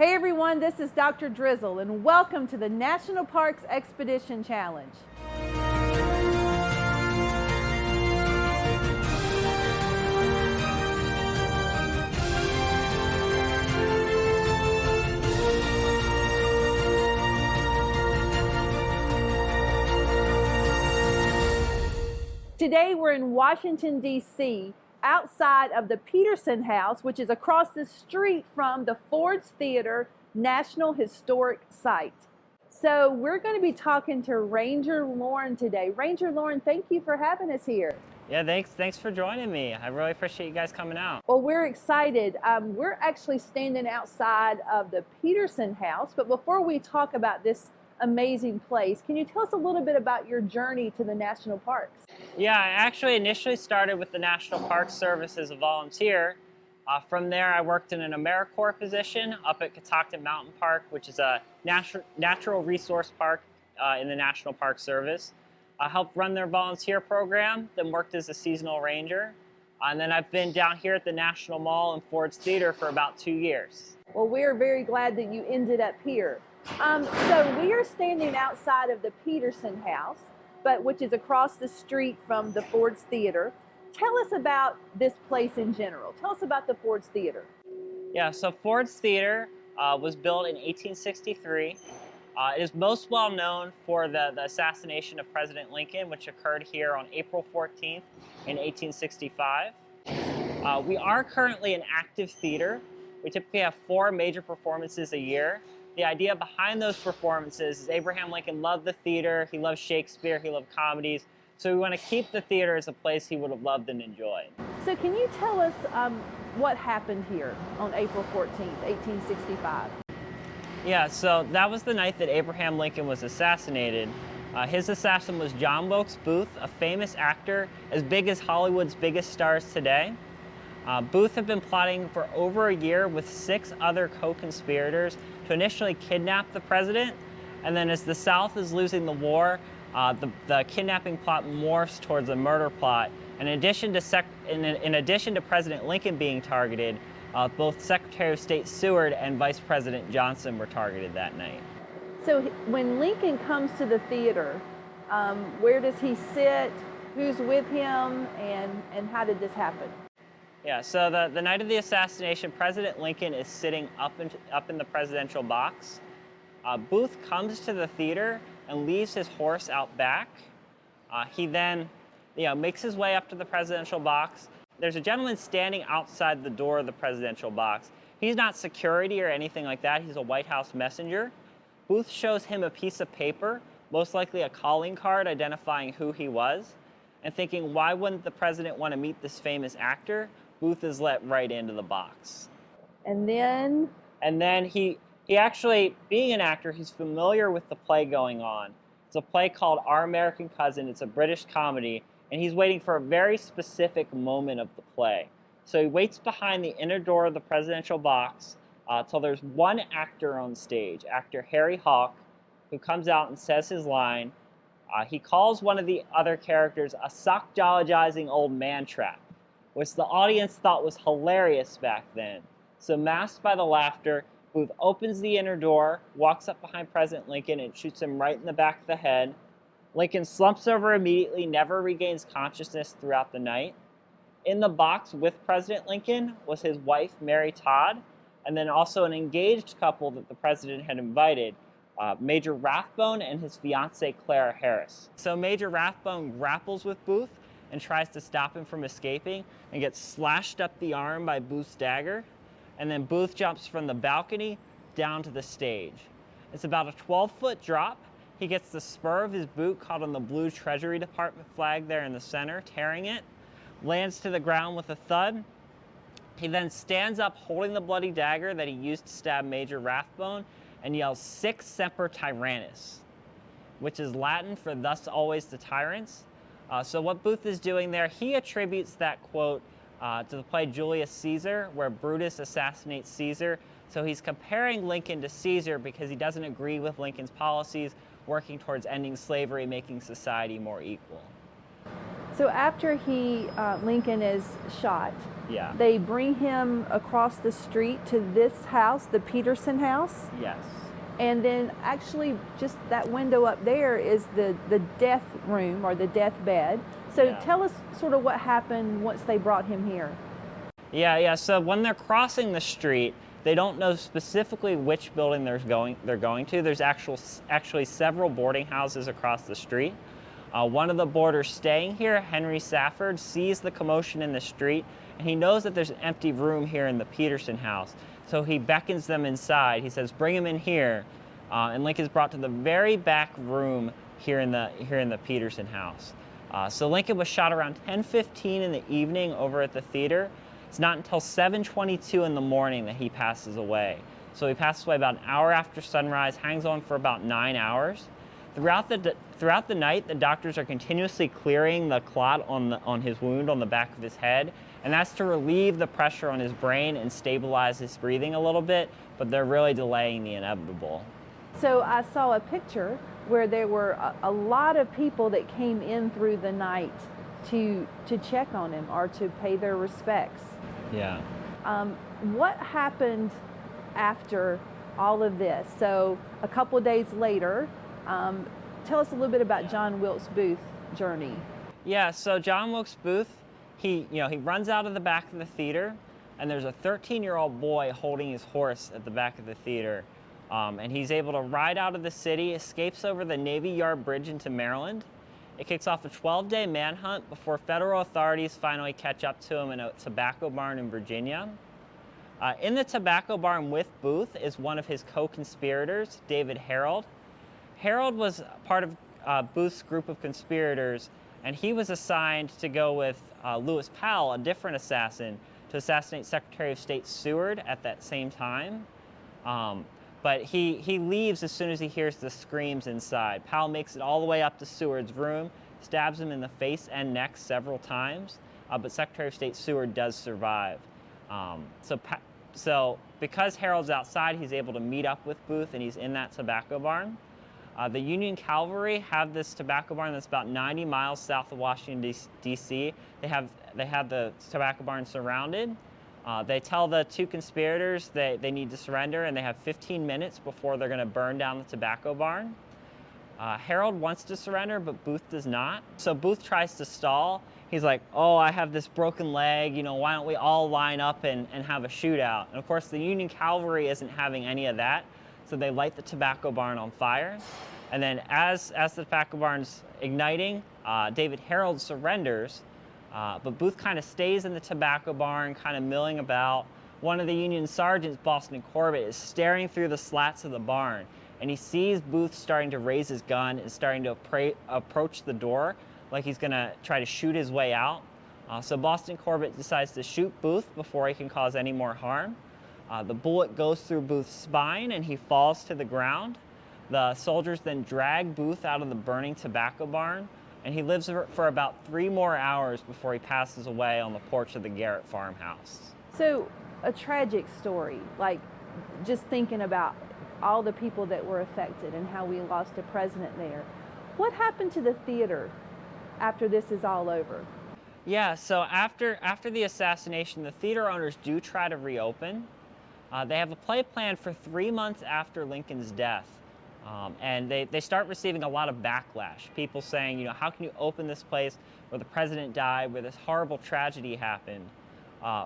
Hey everyone, this is Dr. Drizzle and welcome to the National Parks Expedition Challenge. Today we're in Washington, D.C., outside of the Peterson House, which is across the street from the Ford's Theater National Historic Site. So we're going to be talking to Ranger Lauren today. Ranger Lauren, thank you for having us here. Yeah, thanks for joining me. I really appreciate you guys coming out. Well, we're excited. We're actually standing outside of the Peterson House, but before we talk about this amazing place, can you tell us a little bit about your journey to the national parks? Yeah, I actually initially started with the National Park Service as a volunteer. From there, I worked in an AmeriCorps position up at Catoctin Mountain Park, which is a natural resource park in the National Park Service. I helped run their volunteer program, then worked as a seasonal ranger. And then I've been down here at the National Mall and Ford's Theater for about 2 years. Well, we're very glad that you ended up here. So we are standing outside of the Peterson House, which is across the street from the Ford's Theater. Tell us about this place in general. Tell us about the Ford's Theater. Yeah, so Ford's Theater was built in 1863. It is most well known for the assassination of President Lincoln, which occurred here on April 14th in 1865. We are currently an active theater. We typically have 4 major performances a year. The idea behind those performances is Abraham Lincoln loved the theater, he loved Shakespeare, he loved comedies, so we want to keep the theater as a place he would have loved and enjoyed. So can you tell us what happened here on April 14th, 1865? Yeah, so that was the night that Abraham Lincoln was assassinated. His assassin was John Wilkes Booth, a famous actor as big as Hollywood's biggest stars today. Booth had been plotting for over a year with 6 other co-conspirators to initially kidnap the president, and then as the South is losing the war, the kidnapping plot morphs towards a murder plot. And in addition to President Lincoln being targeted, both Secretary of State Seward and Vice President Johnson were targeted that night. So when Lincoln comes to the theater, where does he sit? Who's with him? And how did this happen? Yeah, so the night of the assassination, President Lincoln is sitting up in the presidential box. Booth comes to the theater and leaves his horse out back. He then makes his way up to the presidential box. There's a gentleman standing outside the door of the presidential box. He's not security or anything like that. He's a White House messenger. Booth shows him a piece of paper, most likely a calling card identifying who he was, and thinking, why wouldn't the president want to meet this famous actor? Booth is let right into the box. And then he actually, being an actor, he's familiar with the play going on. It's a play called Our American Cousin. It's a British comedy, and he's waiting for a very specific moment of the play. So he waits behind the inner door of the presidential box till there's one actor on stage, actor Harry Hawk, who comes out and says his line. He calls one of the other characters a sock-jologizing old man trap, which the audience thought was hilarious back then. So masked by the laughter, Booth opens the inner door, walks up behind President Lincoln, and shoots him right in the back of the head. Lincoln slumps over immediately, never regains consciousness throughout the night. In the box with President Lincoln was his wife, Mary Todd, and then also an engaged couple that the president had invited, Major Rathbone and his fiancée, Clara Harris. So Major Rathbone grapples with Booth and tries to stop him from escaping and gets slashed up the arm by Booth's dagger. And then Booth jumps from the balcony down to the stage. It's about a 12-foot drop. He gets the spur of his boot caught on the blue Treasury Department flag there in the center, tearing it, lands to the ground with a thud. He then stands up holding the bloody dagger that he used to stab Major Rathbone and yells, "Sic semper tyrannis," which is Latin for "thus always the tyrants." So what Booth is doing there, he attributes that quote to the play Julius Caesar, where Brutus assassinates Caesar. So he's comparing Lincoln to Caesar because he doesn't agree with Lincoln's policies, working towards ending slavery, making society more equal. So after Lincoln is shot, Yeah. they bring him across the street to this house, the Peterson House. Yes. And then actually just that window up there is the death room or the death bed. So Yeah. tell us sort of what happened once they brought him here. Yeah. So when they're crossing the street, they don't know specifically which building they're going to. There's actually several boarding houses across the street. One of the boarders staying here, Henry Safford, sees the commotion in the street, and he knows that there's an empty room here in the Peterson house. So he beckons them inside. He says, "Bring him in here." And Lincoln's brought to the very back room here in the Peterson house. So Lincoln was shot around 10:15 in the evening over at the theater. It's not until 7:22 in the morning that he passes away. So he passes away about an hour after sunrise, hangs on for about 9 hours. Throughout the night, the doctors are continuously clearing the clot on his wound on the back of his head, and that's to relieve the pressure on his brain and stabilize his breathing a little bit, but they're really delaying the inevitable. So I saw a picture where there were a lot of people that came in through the night to check on him or to pay their respects. Yeah. What happened after all of this? So a couple of days later, tell us a little bit about John Wilkes Booth's journey. Yeah, so John Wilkes Booth, he runs out of the back of the theater, and there's a 13-year-old boy holding his horse at the back of the theater. And he's able to ride out of the city, escapes over the Navy Yard Bridge into Maryland. It kicks off a 12-day manhunt before federal authorities finally catch up to him in a tobacco barn in Virginia. In the tobacco barn with Booth is one of his co-conspirators, David Harold. Harold was part of Booth's group of conspirators, and he was assigned to go with Lewis Powell, a different assassin, to assassinate Secretary of State Seward at that same time. But he leaves as soon as he hears the screams inside. Powell makes it all the way up to Seward's room, stabs him in the face and neck several times, but Secretary of State Seward does survive. So because Harold's outside, he's able to meet up with Booth, and he's in that tobacco barn. The Union Cavalry have this tobacco barn that's about 90 miles south of Washington, D.C. They have the tobacco barn surrounded. They tell the two conspirators they need to surrender, and they have 15 minutes before they're going to burn down the tobacco barn. Harold wants to surrender, but Booth does not. So Booth tries to stall. He's like, "Oh, I have this broken leg, why don't we all line up and have a shootout?" And of course, the Union Cavalry isn't having any of that, so they light the tobacco barn on fire. And then as the tobacco barn's igniting, David Harold surrenders, but Booth kind of stays in the tobacco barn, kind of milling about. One of the Union sergeants, Boston Corbett, is staring through the slats of the barn, and he sees Booth starting to raise his gun and starting to approach the door like he's going to try to shoot his way out. So Boston Corbett decides to shoot Booth before he can cause any more harm. The bullet goes through Booth's spine, and he falls to the ground. The soldiers then drag Booth out of the burning tobacco barn, and he lives for about 3 more hours before he passes away on the porch of the Garrett farmhouse. So a tragic story, like just thinking about all the people that were affected and how we lost a president there. What happened to the theater after this is all over? Yeah, so after the assassination, the theater owners do try to reopen. They have a play planned for 3 months after Lincoln's death. And they start receiving a lot of backlash. People saying, how can you open this place where the president died, where this horrible tragedy happened?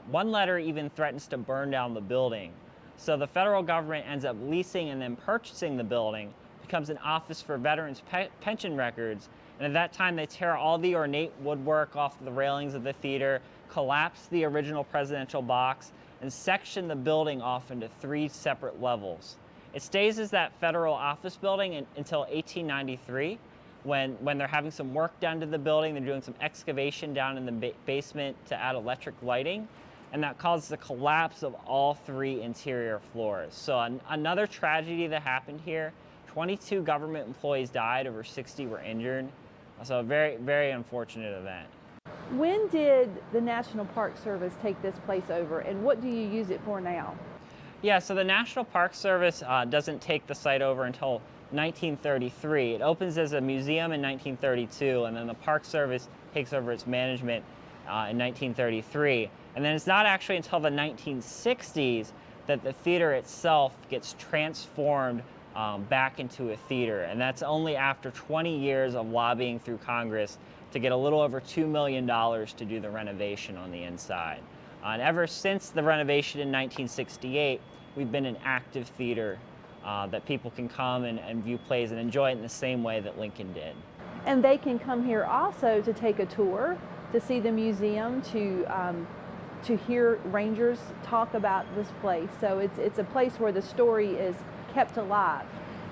One letter even threatens to burn down the building. So the federal government ends up leasing and then purchasing the building, becomes an office for veterans' pension records. And at that time, they tear all the ornate woodwork off the railings of the theater, collapse the original presidential box, and section the building off into 3 separate levels. It stays as that federal office building until 1893, when they're having some work done to the building. They're doing some excavation down in the basement to add electric lighting, and that causes the collapse of all 3 interior floors. So another tragedy that happened here. 22 government employees died, over 60 were injured. So a very, very unfortunate event. When did the National Park Service take this place over, and what do you use it for now? Yeah, so the National Park Service doesn't take the site over until 1933. It opens as a museum in 1932, and then the Park Service takes over its management in 1933. And then it's not actually until the 1960s that the theater itself gets transformed back into a theater. And that's only after 20 years of lobbying through Congress to get a little over $2 million to do the renovation on the inside. And ever since the renovation in 1968, we've been an active theater that people can come and view plays and enjoy it in the same way that Lincoln did. And they can come here also to take a tour, to see the museum, to hear Rangers talk about this place. So it's a place where the story is kept alive.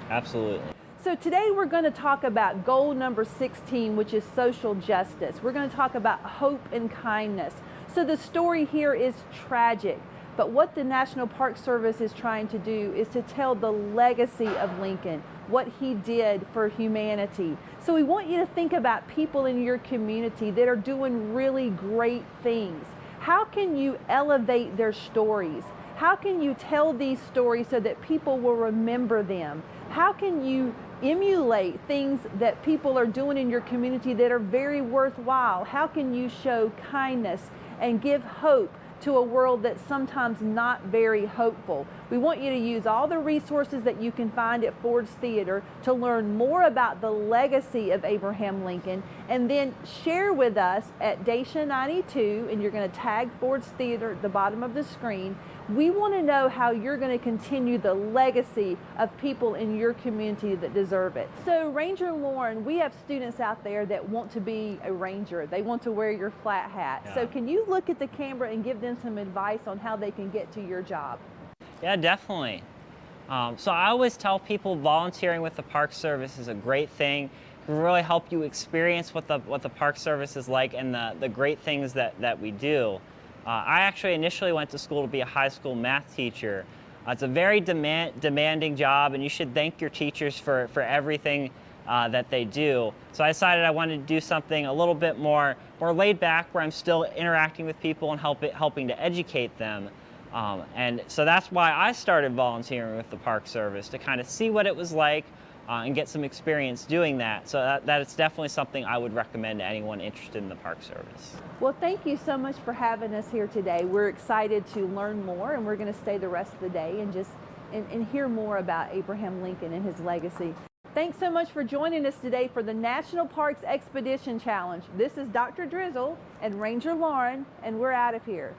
Absolutely. So today we're going to talk about goal number 16, which is social justice. We're going to talk about hope and kindness. So the story here is tragic, but what the National Park Service is trying to do is to tell the legacy of Lincoln, what he did for humanity. So we want you to think about people in your community that are doing really great things. How can you elevate their stories? How can you tell these stories so that people will remember them? How can you emulate things that people are doing in your community that are very worthwhile? How can you show kindness and give hope to a world that's sometimes not very hopeful? We want you to use all the resources that you can find at Ford's Theater to learn more about the legacy of Abraham Lincoln, and then share with us at Dacia 92, and you're going to tag Ford's Theater at the bottom of the screen. We want to know how you're going to continue the legacy of people in your community that deserve it. So Ranger Lauren, we have students out there that want to be a ranger. They want to wear your flat hat. Yeah. So can you look at the camera and give them some advice on how they can get to your job? Yeah, definitely. So I always tell people volunteering with the Park Service is a great thing. It can really help you experience what the Park Service is like and the great things that we do. I actually initially went to school to be a high school math teacher. It's a very demanding job, and you should thank your teachers for everything that they do. So I decided I wanted to do something a little bit more laid back, where I'm still interacting with people and helping to educate them. And so that's why I started volunteering with the Park Service, to kind of see what it was like and get some experience doing that. So that it's definitely something I would recommend to anyone interested in the Park Service. Well, thank you so much for having us here today. We're excited to learn more, and we're going to stay the rest of the day and hear more about Abraham Lincoln and his legacy. Thanks so much for joining us today for the National Parks Expedition Challenge. This is Dr. Drizzle and Ranger Lauren, and we're out of here.